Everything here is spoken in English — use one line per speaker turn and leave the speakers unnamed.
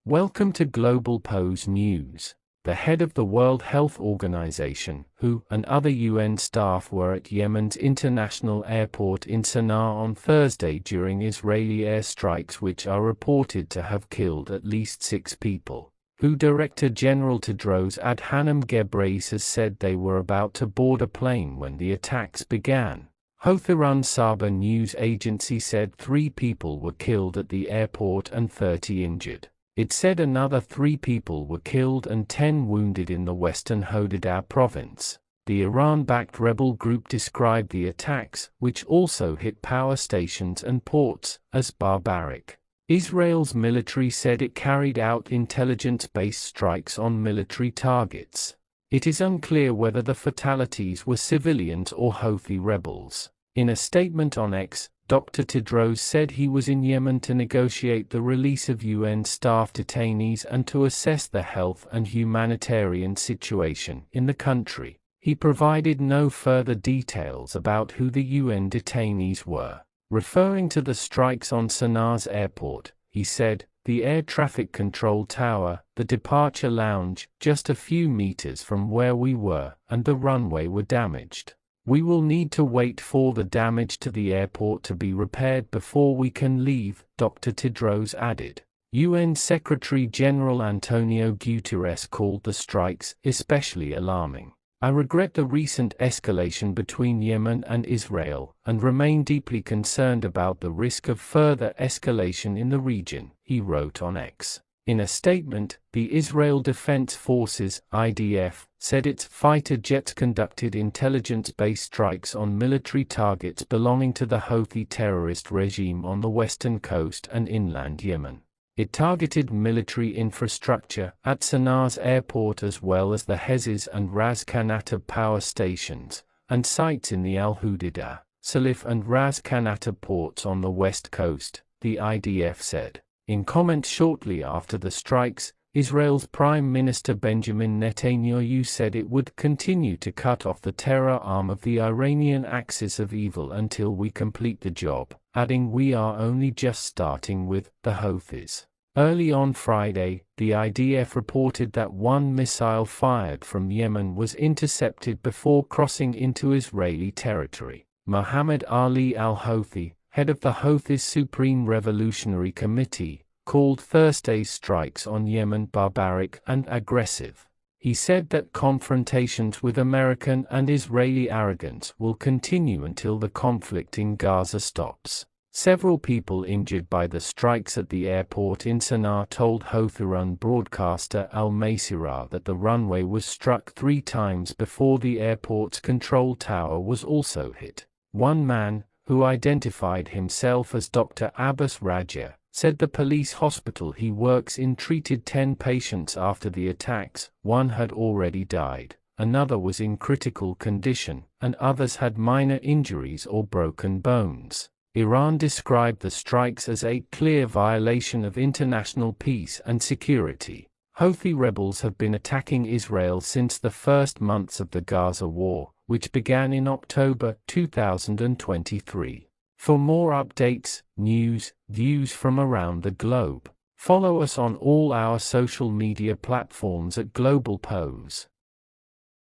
Welcome to Globalpose News. The head of the World Health Organization, WHO, and other UN staff were at Yemen's international airport in Sana'a on Thursday during Israeli airstrikes which are reported to have killed at least 6 people. WHO Director General Tedros Adhanom Ghebreyesus said they were about to board a plane when the attacks began. Houthi-run Saba news agency said 3 people were killed at the airport and 30 injured. It said another 3 people were killed and 10 wounded in the western Hodeidah province. The Iran-backed rebel group described the attacks, which also hit power stations and ports, as barbaric. Israel's military said it carried out intelligence-based strikes on military targets. It is unclear whether the fatalities were civilians or Houthi rebels. In a statement on X, Dr. Tedros said he was in Yemen to negotiate the release of UN staff detainees and to assess the health and humanitarian situation in the country. He provided no further details about who the UN detainees were. Referring to the strikes on Sana'a's airport, he said, "The air traffic control tower, the departure lounge, just a few meters from where we were, and the runway were damaged. We will need to wait for the damage to the airport to be repaired before we can leave," Dr. Tedros added. UN Secretary-General Antonio Guterres called the strikes especially alarming. "I regret the recent escalation between Yemen and Israel, and remain deeply concerned about the risk of further escalation in the region," he wrote on X. In a statement, the Israel Defense Forces (IDF) said its fighter jets conducted intelligence-based strikes on military targets belonging to the Houthi terrorist regime on the western coast and inland Yemen. It targeted military infrastructure at Sana'a's airport as well as the Hezes and Ras Khanatib power stations, and sites in the Al Hodeidah, Salif and Ras Khanatib ports on the west coast, the IDF said. In comment shortly after the strikes, Israel's Prime Minister Benjamin Netanyahu said it would continue to cut off the terror arm of the Iranian axis of evil until we complete the job, adding, "We are only just starting with the Houthis." Early on Friday, the IDF reported that 1 missile fired from Yemen was intercepted before crossing into Israeli territory. Mohammed Ali al-Houthi, head of the Houthis Supreme Revolutionary Committee, called Thursday's strikes on Yemen barbaric and aggressive. He said that confrontations with American and Israeli arrogance will continue until the conflict in Gaza stops. Several people injured by the strikes at the airport in Sana'a told Houthi-run broadcaster Al Masirah that the runway was struck 3 times before the airport's control tower was also hit. One man, who identified himself as Dr. Abbas Raja, said the police hospital he works in treated 10 patients after the attacks. 1 had already died, another was in critical condition, and others had minor injuries or broken bones. Iran described the strikes as a clear violation of international peace and security. Houthi rebels have been attacking Israel since the first months of the Gaza war, which began in October 2023. For more updates, news, views from around the globe, follow us on all our social media platforms at Globalpose.